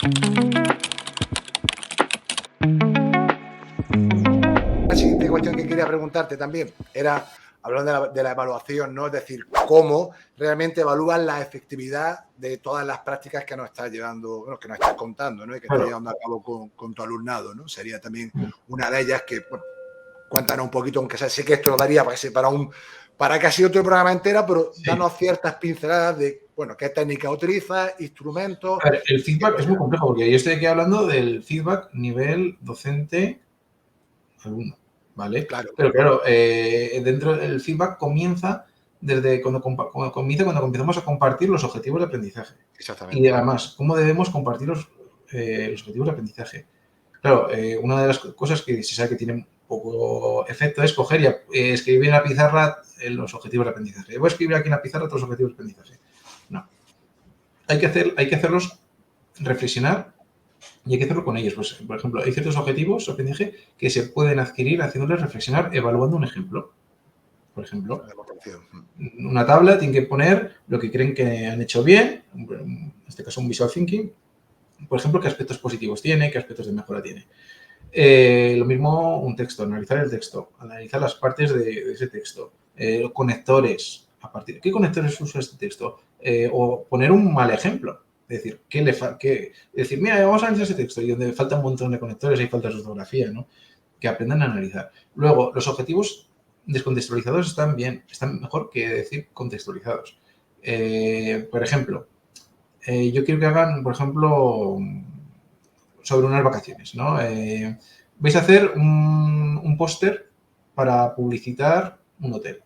La siguiente cuestión que quería preguntarte también era, hablando de la evaluación, ¿no? Es decir, cómo realmente evalúas la efectividad de todas las prácticas que nos estás llevando, bueno, que nos estás contando, ¿no? Y que estás Claro. llevando a cabo con tu alumnado, ¿no? Sería también una de ellas que, bueno, cuéntanos un poquito, aunque sé que esto lo daría para casi otro programa entero, pero Sí. danos ciertas pinceladas de, bueno, qué técnicas utilizas, instrumentos. A ver, el feedback es muy complejo porque yo estoy aquí hablando del feedback nivel docente-alumno, ¿vale? Claro. Pero claro, dentro del feedback comienza desde cuando comenzamos a compartir los objetivos de aprendizaje. Y Exactamente. además, cómo debemos compartir los objetivos de aprendizaje. Claro, una de las cosas que se sabe que tiene poco efecto es coger y escribir en la pizarra los objetivos de aprendizaje. Voy a escribir aquí en la pizarra todos los objetivos de aprendizaje. No. Hay que hacerlos reflexionar y hay que hacerlo con ellos. Pues, por ejemplo, hay ciertos objetivos de aprendizaje que se pueden adquirir haciéndoles reflexionar, evaluando un ejemplo. Por ejemplo, una tabla tiene que poner lo que creen que han hecho bien, en este caso un visual thinking, por ejemplo, qué aspectos positivos tiene, qué aspectos de mejora tiene. Lo mismo un texto, analizar el texto, analizar las partes de ese texto, conectores, a partir de qué conectores usa este texto, o poner un mal ejemplo. Es decir, decir, mira, vamos a analizar ese texto y donde falta un montón de conectores y falta su ortografía, ¿no? Que aprendan a analizar. Luego, los objetivos descontextualizados están bien, están mejor que decir contextualizados. Por ejemplo, yo quiero que hagan, por ejemplo, sobre unas vacaciones, ¿no? Vais a hacer un póster para publicitar un hotel,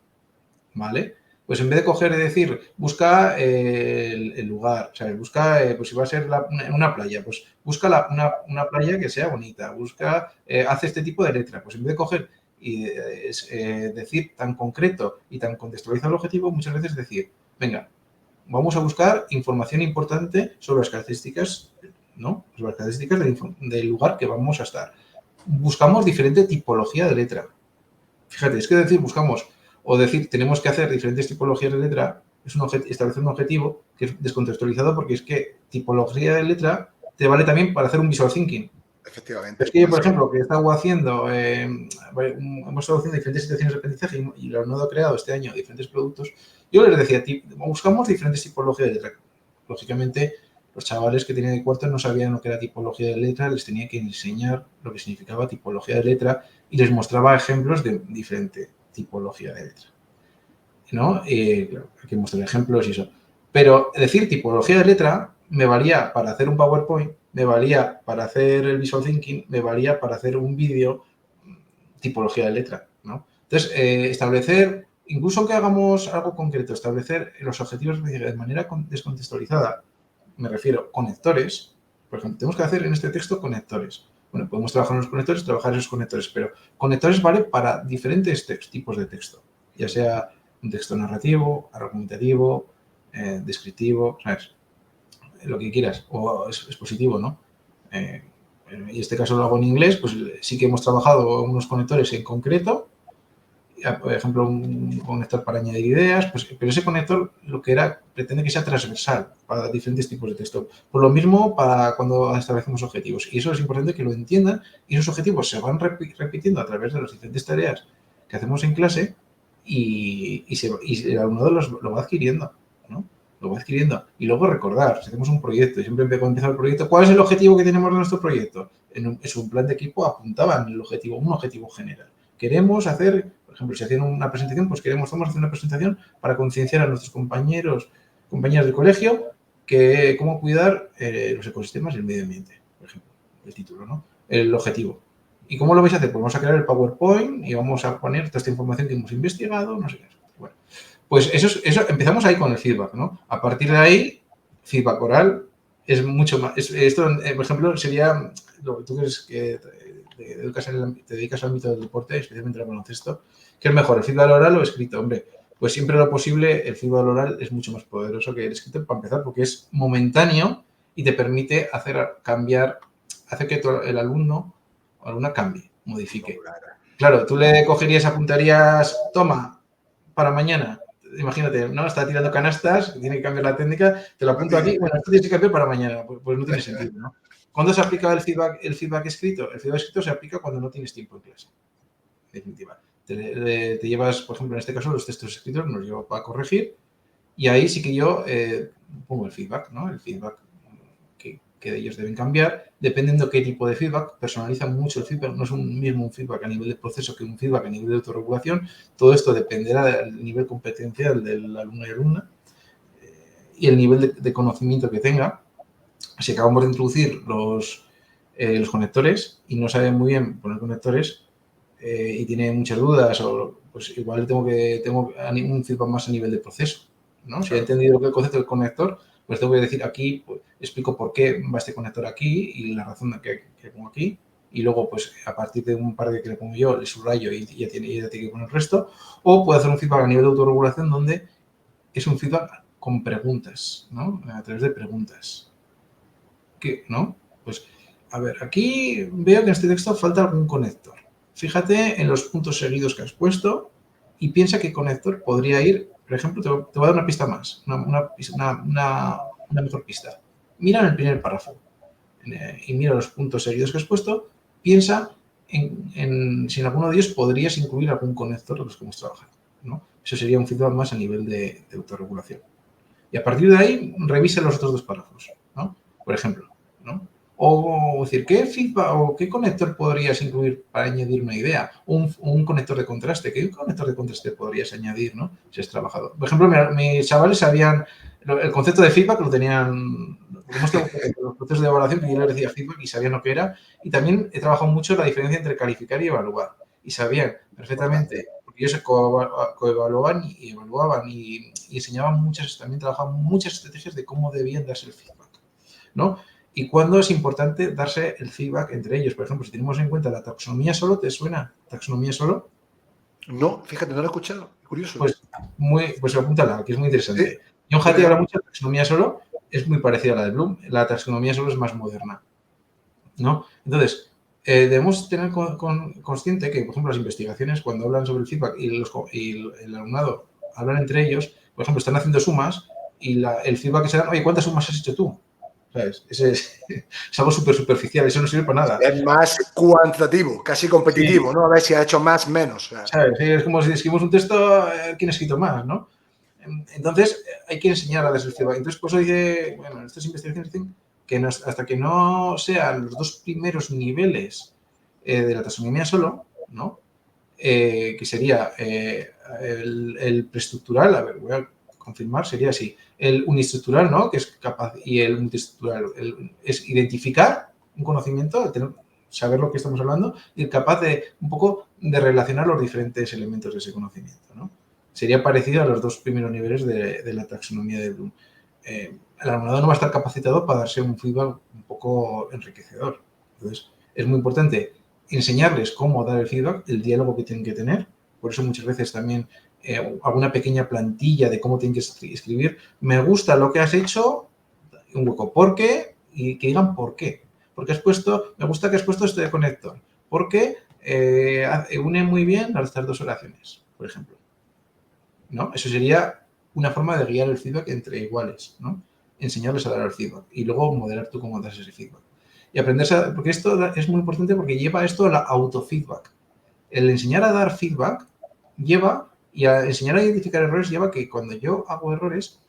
¿vale? Pues en vez de coger y decir, busca el lugar, ¿sabes? Busca, pues si va a ser una playa, pues busca una playa que sea bonita, busca, hace este tipo de letra. Pues en vez de coger y decir tan concreto y tan contextualizado el objetivo, muchas veces decir, venga, vamos a buscar información importante sobre las características, ¿no? Sobre las características del lugar que vamos a estar. Buscamos diferente tipología de letra. Fíjate, es que decir buscamos o decir tenemos que hacer diferentes tipologías de letra es establecer un objetivo que es descontextualizado porque es que tipología de letra te vale también para hacer un visual thinking. Efectivamente. Es que yo, por ejemplo, que he estado haciendo, hemos estado haciendo diferentes situaciones de aprendizaje y el alumnado ha creado este año diferentes productos, yo les decía, buscamos diferentes tipologías de letra. Lógicamente, los chavales que tenían el cuarto no sabían lo que era tipología de letra, les tenía que enseñar lo que significaba tipología de letra y les mostraba ejemplos de diferente tipología de letra, ¿no? Claro, hay que mostrar ejemplos y eso. Pero decir tipología de letra me valía para hacer un PowerPoint, me valía para hacer el Visual Thinking, me valía para hacer un vídeo tipología de letra, ¿no? Entonces, establecer, incluso aunque hagamos algo concreto, establecer los objetivos de manera descontextualizada, me refiero conectores, por ejemplo, tenemos que hacer en este texto conectores. Bueno, podemos trabajar en los conectores, trabajar en esos conectores, pero conectores vale para diferentes tipos de texto, ya sea un texto narrativo, argumentativo, descriptivo, ¿sabes? Lo que quieras, o expositivo, ¿no? Y en este caso lo hago en inglés, pues sí que hemos trabajado unos conectores en concreto, por ejemplo, un conector para añadir ideas, pues, pero ese conector lo que era pretende que sea transversal para diferentes tipos de texto. Por lo mismo para cuando establecemos objetivos. Y eso es importante que lo entiendan y esos objetivos se van repitiendo a través de las diferentes tareas que hacemos en clase y el alumnado lo va adquiriendo, ¿no? Lo va adquiriendo. Y luego recordar, si hacemos un proyecto y siempre cuando empieza el proyecto, ¿cuál es el objetivo que tenemos de nuestro proyecto? En su plan de equipo apuntaban el objetivo, un objetivo general. Queremos hacer, por ejemplo, si hacen una presentación, pues vamos a hacer una presentación para concienciar a nuestros compañeras del colegio que cómo cuidar los ecosistemas y el medio ambiente, por ejemplo, el título, ¿no? El objetivo. ¿Y cómo lo vais a hacer? Pues vamos a crear el PowerPoint y vamos a poner toda esta información que hemos investigado, no sé qué. Bueno, pues eso empezamos ahí con el feedback, ¿no? A partir de ahí, feedback oral es mucho más. Esto, por ejemplo, sería lo que tú crees que te dedicas al ámbito del deporte, especialmente al baloncesto, ¿qué es mejor, el feedback oral o escrito? Hombre, pues siempre lo posible, el feedback oral es mucho más poderoso que el escrito para empezar, porque es momentáneo y te permite hacer que el alumno o alumna cambie, modifique. Claro, tú le cogerías, apuntarías, toma, para mañana, imagínate, ¿no? Está tirando canastas, tiene que cambiar la técnica, te lo apunto aquí, bueno, esto tienes que cambiar para mañana, pues no tiene sentido, ¿no? ¿Cuándo se aplica el feedback escrito? El feedback escrito se aplica cuando no tienes tiempo en clase, en definitiva. Te llevas, por ejemplo, en este caso, los textos escritos, nos llevo para corregir, y ahí sí que yo pongo el feedback, ¿no? El feedback que ellos deben cambiar, dependiendo qué tipo de feedback, personalizan mucho el feedback, no es un mismo un feedback a nivel de proceso que un feedback a nivel de autorregulación, todo esto dependerá del nivel competencial del alumno y alumna y el nivel de conocimiento que tenga. Si acabamos de introducir los conectores y no sabe muy bien poner conectores y tiene muchas dudas, o pues igual tengo un feedback más a nivel de proceso, ¿no? Si he entendido el concepto del conector, pues tengo que decir aquí, pues, explico por qué va este conector aquí y la razón que pongo aquí. Y luego, pues, a partir de un par de que le pongo yo, le subrayo y ya tiene que poner el resto. O puedo hacer un feedback a nivel de autorregulación donde es un feedback con preguntas, ¿no? A través de preguntas. ¿Qué? ¿No? Pues, a ver, aquí veo que en este texto falta algún conector. Fíjate en los puntos seguidos que has puesto y piensa qué conector podría ir. Por ejemplo, te voy a dar una pista más, una mejor pista. Mira en el primer párrafo y mira los puntos seguidos que has puesto. Piensa en si en alguno de ellos podrías incluir algún conector de los que hemos trabajado, ¿no? Eso sería un feedback más a nivel de autorregulación. Y a partir de ahí, revisa los otros dos párrafos, ¿no? Por ejemplo, ¿no? O decir, ¿qué feedback o qué conector podrías incluir para añadir una idea? Un conector de contraste. ¿Qué conector de contraste podrías añadir, ¿no? Si has trabajado. Por ejemplo, mis chavales sabían el concepto de feedback, lo tenían los procesos de evaluación que yo les decía feedback y sabían lo que era. Y también he trabajado mucho la diferencia entre calificar y evaluar. Y sabían perfectamente, porque ellos se coevaluaban y evaluaban y enseñaban también trabajaban muchas estrategias de cómo debían darse el feedback, ¿no? Y cuándo es importante darse el feedback entre ellos. Por ejemplo, si tenemos en cuenta la taxonomía solo, ¿te suena? ¿Taxonomía solo? No, fíjate, no lo he escuchado. Curioso. Pues apúntala, que es muy interesante. Sí, John Hattie habla mucho de taxonomía solo, es muy parecida a la de Bloom. La taxonomía solo es más moderna, ¿no? Entonces, debemos tener consciente que, por ejemplo, las investigaciones, cuando hablan sobre el feedback y el alumnado hablan entre ellos, por ejemplo, están haciendo sumas y el feedback que se dan, oye, ¿cuántas sumas has hecho tú? ¿Sabes? Es algo súper superficial, eso no sirve para nada. Es más cuantitativo, casi competitivo, sí. ¿No? A ver si ha hecho más, menos. ¿Sabes? Es como si escribimos un texto, ¿quién ha escrito más, no? Entonces, hay que enseñar a dar el feedback. Entonces, por eso dice, bueno, estas investigaciones dicen que hasta que no sean los dos primeros niveles de la taxonomía solo, ¿no? Que sería el preestructural, a ver, voy a confirmar, sería así, el unistructural, ¿no? Que es capaz, y el multiestructural es identificar un conocimiento, saber lo que estamos hablando y capaz de un poco de relacionar los diferentes elementos de ese conocimiento, ¿no? Sería parecido a los dos primeros niveles de la taxonomía de Bloom. El alumnado no va a estar capacitado para darse un feedback un poco enriquecedor. Entonces, es muy importante enseñarles cómo dar el feedback, el diálogo que tienen que tener. Por eso muchas veces también hago una pequeña plantilla de cómo tienen que escribir. Me gusta lo que has hecho, un hueco, ¿por qué? Y que digan por qué. Porque me gusta que has puesto este conector. Porque une muy bien estas dos oraciones, por ejemplo, ¿no? Eso sería una forma de guiar el feedback entre iguales, ¿no? Enseñarles a dar el feedback y luego moderar tú cómo das ese feedback. Y aprenderse, porque esto es muy importante porque lleva esto a la autofeedback. El enseñar a dar feedback lleva, y a enseñar a identificar errores lleva que cuando yo hago errores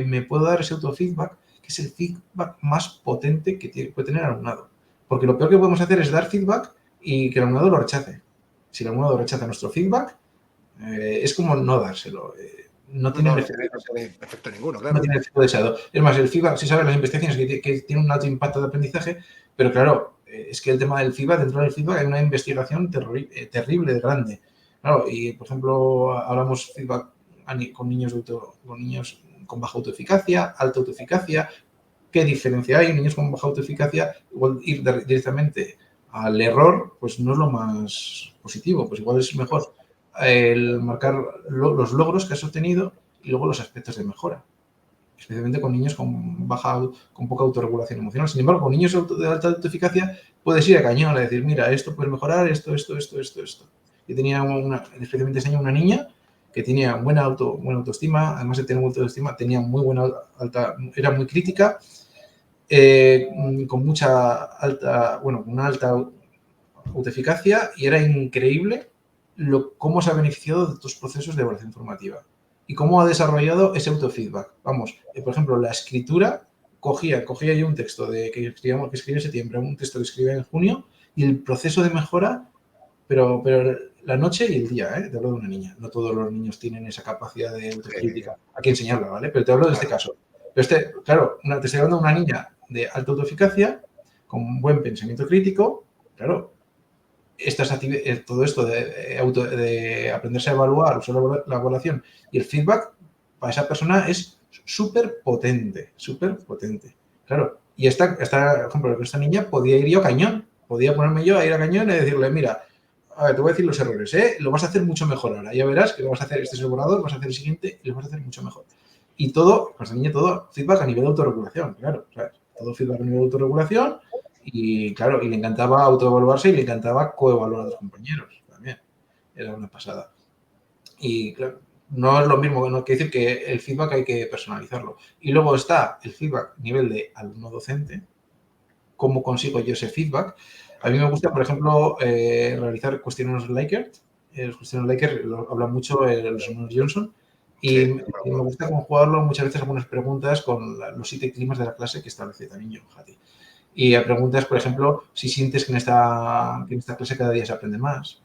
me puedo dar ese autofeedback, que es el feedback más potente que puede tener el alumnado. Porque lo peor que podemos hacer es dar feedback y que el alumnado lo rechace. Si el alumnado rechaza nuestro feedback, es como no dárselo. No tiene efecto ninguno, claro. No tiene efecto deseado. Es más, el feedback, si sabes, las investigaciones que tienen un alto impacto de aprendizaje, pero claro, es que el tema del feedback, dentro del feedback hay una investigación terrible, grande. Claro, y por ejemplo, hablamos feedback con niños con baja autoeficacia, alta autoeficacia. ¿Qué diferencia hay? Niños con baja autoeficacia, igual ir directamente al error, pues no es lo más positivo, pues igual es mejor el marcar los logros que has obtenido y luego los aspectos de mejora, especialmente con niños con poca autorregulación emocional. Sin embargo, con niños de alta autoeficacia puedes ir a cañón a decir, mira, esto puedes mejorar, esto. Yo tenía especialmente este año una niña que tenía buena autoestima, además de tener buena autoestima, tenía muy buena era muy crítica, con una alta autoeficacia, y era increíble cómo se ha beneficiado de tus procesos de evaluación formativa y cómo ha desarrollado ese autofeedback. Vamos, por ejemplo, la escritura, cogía yo un texto que escribí en septiembre, un texto que escribí en junio, y el proceso de mejora, pero la noche y el día, te hablo de una niña. No todos los niños tienen esa capacidad de autocrítica. Hay que enseñarla, ¿vale? Pero te hablo de este caso. Pero claro, te estoy hablando de una niña de alta autoeficacia, con un buen pensamiento crítico, claro. Todo esto de aprenderse a evaluar, usar la evaluación y el feedback, para esa persona es súper potente, súper potente. Claro, y por ejemplo, esta niña podía ir yo a cañón, podía ponerme yo a ir a cañón y decirle, mira, a ver, te voy a decir los errores, lo vas a hacer mucho mejor ahora, ya verás que lo vas a hacer, este es el borrador, vas a hacer el siguiente y lo vas a hacer mucho mejor. Y todo, pues esta niña, todo feedback a nivel de autorregulación, claro, ¿sabes? Todo feedback a nivel de autorregulación. Y claro, y le encantaba autoevaluarse y le encantaba coevaluar a los compañeros también. Era una pasada. Y claro, no es lo mismo, no quiere decir que el feedback hay que personalizarlo. Y luego está el feedback a nivel de alumno docente. ¿Cómo consigo yo ese feedback? A mí me gusta, por ejemplo, realizar cuestionarios Likert. Los cuestionarios Likert lo habla mucho los hermanos Johnson. Y me gusta conjugarlo muchas veces algunas preguntas con los 7 climas de la clase que establece también John Hattie. Y a preguntas, por ejemplo, si sientes que en esta clase cada día se aprende más,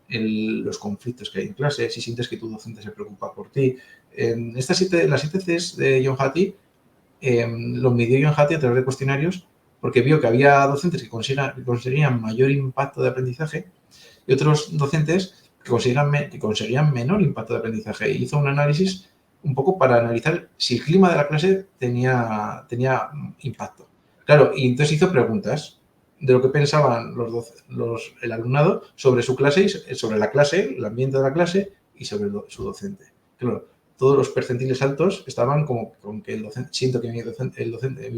los conflictos que hay en clase, si sientes que tu docente se preocupa por ti. Las 7 Cs de John Hattie lo midió John Hattie a través de cuestionarios, porque vio que había docentes que conseguían mayor impacto de aprendizaje y otros docentes que conseguían menor impacto de aprendizaje. Y hizo un análisis un poco para analizar si el clima de la clase tenía impacto. Claro, y entonces hizo preguntas de lo que pensaban el alumnado sobre su clase, sobre la clase, el ambiente de la clase y sobre su docente. Claro, todos los percentiles altos estaban como con que el docente, siento que mi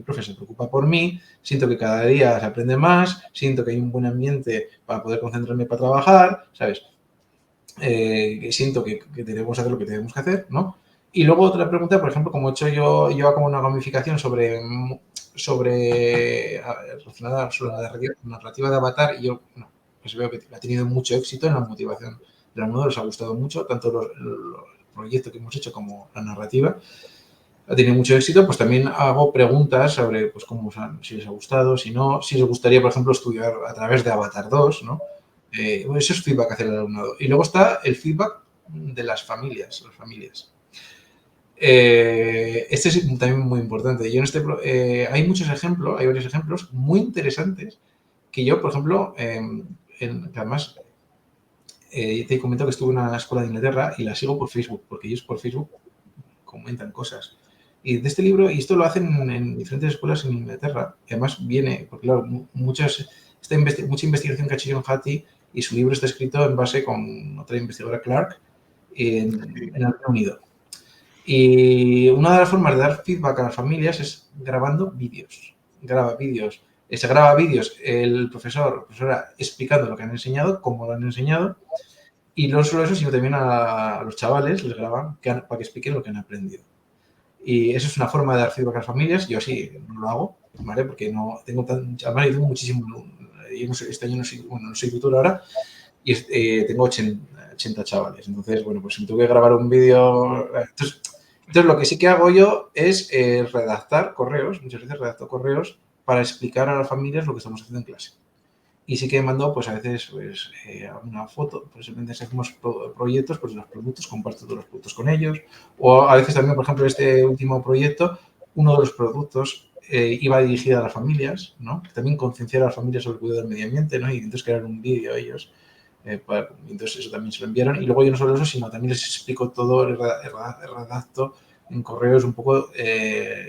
profe se preocupa por mí, siento que cada día se aprende más, siento que hay un buen ambiente para poder concentrarme para trabajar, ¿sabes? Siento que tenemos que hacer lo que tenemos que hacer, ¿no? Y luego otra pregunta, por ejemplo, como he hecho yo hago como una gamificación relacionada sobre la narrativa de Avatar, y yo pues veo que ha tenido mucho éxito en la motivación del alumno, les ha gustado mucho, tanto el proyecto que hemos hecho como la narrativa. Ha tenido mucho éxito, pues también hago preguntas sobre pues si les ha gustado, si no, si les gustaría, por ejemplo, estudiar a través de Avatar 2, ¿no? Eso es feedback hacia el alumnado. Y luego está el feedback de las familias. Este es también muy importante. Hay varios ejemplos muy interesantes que yo, por ejemplo, además te he comentado que estuve en una escuela de Inglaterra y la sigo por Facebook, porque ellos por Facebook comentan cosas. Y de este libro, y esto lo hacen en diferentes escuelas en Inglaterra, y además viene, porque claro, mucha investigación que ha hecho John Hattie, y su libro está escrito en base con otra investigadora, Clark, en el Reino Unido. Y una de las formas de dar feedback a las familias es grabando vídeos. Se graba vídeos el profesora explicando lo que han enseñado, cómo lo han enseñado, y no solo eso, sino también a los chavales les graban para que expliquen lo que han aprendido. Y eso es una forma de dar feedback a las familias. Yo sí no lo hago, ¿vale? Porque no tengo además yo tengo muchísimo. Este año no soy tutor ahora y tengo 80 chavales. Entonces, bueno, pues si me tengo que grabar un vídeo. Entonces, lo que sí que hago yo es redactar correos. Muchas veces redacto correos para explicar a las familias lo que estamos haciendo en clase. Y sí que mando, pues a veces, una foto, pues simplemente si hacemos proyectos, pues los productos, comparto todos los productos con ellos. O a veces también, por ejemplo, este último proyecto, uno de los productos iba dirigido a las familias, ¿no? También concienciar a las familias sobre el cuidado del medio ambiente, ¿no? Y entonces crear un vídeo a ellos. Entonces eso también se lo enviaron. Y luego yo no solo eso, sino también les explico todo, redacto en correos un poco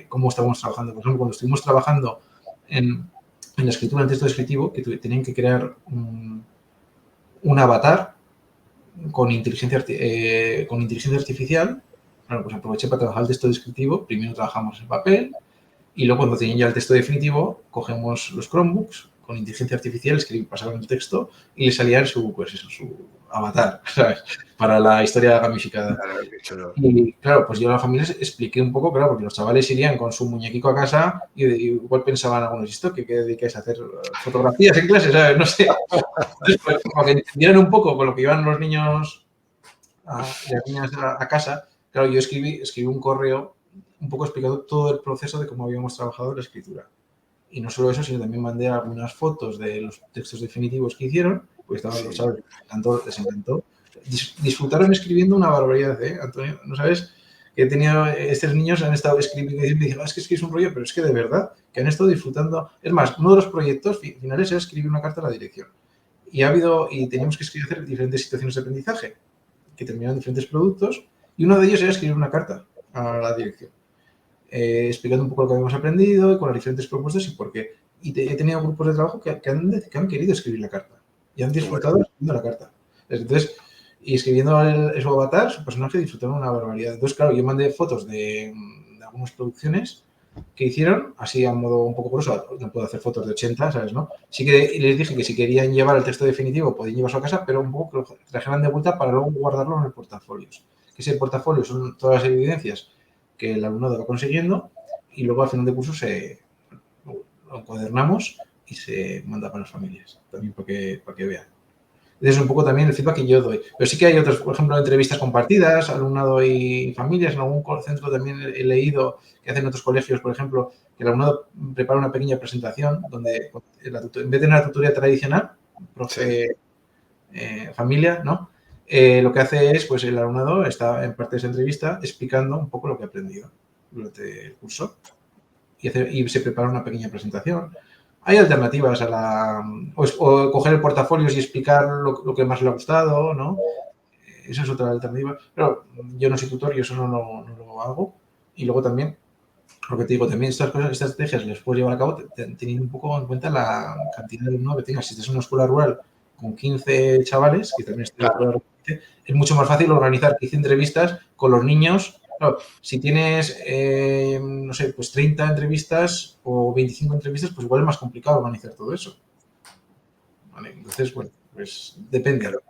cómo estamos trabajando. Por ejemplo, cuando estuvimos trabajando en la escritura, en texto descriptivo, que tenían que crear un avatar con inteligencia artificial. Bueno, pues aproveché para trabajar el texto descriptivo. Primero trabajamos en papel y luego cuando tenían ya el texto definitivo, cogemos los Chromebooks con inteligencia artificial, pasaban el texto y le salía su avatar, ¿sabes? Para la historia gamificada. Claro, qué chulo. Y claro, pues yo a la familia les expliqué un poco, claro, porque los chavales irían con su muñequico a casa y igual pensaban algunos, ¿esto qué dedicáis a hacer fotografías en clase? ¿Sabes? No sé. Entonces, pues, para que entendieran un poco con lo que iban los niños y las niñas a casa, claro, yo escribí un correo un poco explicando todo el proceso de cómo habíamos trabajado la escritura. Y no solo eso, sino también mandé algunas fotos de los textos definitivos que hicieron, pues estaban los chavales, les encantó. Disfrutaron escribiendo una barbaridad, ¿eh, Antonio? ¿No sabes? Que he tenido, estos niños han estado escribiendo y dicen, es que es un rollo, pero es que de verdad, que han estado disfrutando. Es más, uno de los proyectos finales era escribir una carta a la dirección. Y teníamos que hacer diferentes situaciones de aprendizaje, que terminaban diferentes productos, y uno de ellos era escribir una carta a la dirección. Explicando un poco lo que habíamos aprendido y con las diferentes propuestas y por qué. Y he tenido grupos de trabajo que han querido escribir la carta y han disfrutado escribiendo la carta. Entonces, y escribiendo su avatar, su personaje, disfrutaron una barbaridad. Entonces, claro, yo mandé fotos de algunas producciones que hicieron, así a modo un poco grosso, no puedo hacer fotos de 80, ¿sabes? ¿No? Sí que les dije que si querían llevar el texto definitivo podían llevarlo a casa, pero un poco que lo trajeran de vuelta para luego guardarlo en el portafolios. Que ese portafolio son todas las evidencias que el alumnado va consiguiendo y luego al final de curso lo encuadernamos y se manda para las familias, también para que vean. Es un poco también el feedback que yo doy. Pero sí que hay otros, por ejemplo, entrevistas compartidas, alumnado y familias. En algún centro también he leído que hacen otros colegios, por ejemplo, que el alumnado prepara una pequeña presentación donde en vez de tener la tutoría tradicional, profe, familia, ¿no? Lo que hace es, pues el alumnado está en parte de esa entrevista explicando un poco lo que ha aprendido durante el curso y se prepara una pequeña presentación. Hay alternativas o coger el portafolios y explicar lo que más le ha gustado, ¿no? Esa es otra alternativa. Pero yo no soy tutor y eso no lo hago. Y luego también, lo que te digo, también estas estrategias las puedes llevar a cabo teniendo un poco en cuenta la cantidad de alumnos que tengas. Si estás en una escuela rural con 15 chavales, que también estoy es mucho más fácil organizar 15 entrevistas con los niños. Claro, si tienes, no sé, pues 30 entrevistas o 25 entrevistas, pues igual es más complicado organizar todo eso. ¿Vale? Entonces, bueno, pues depende. Claro.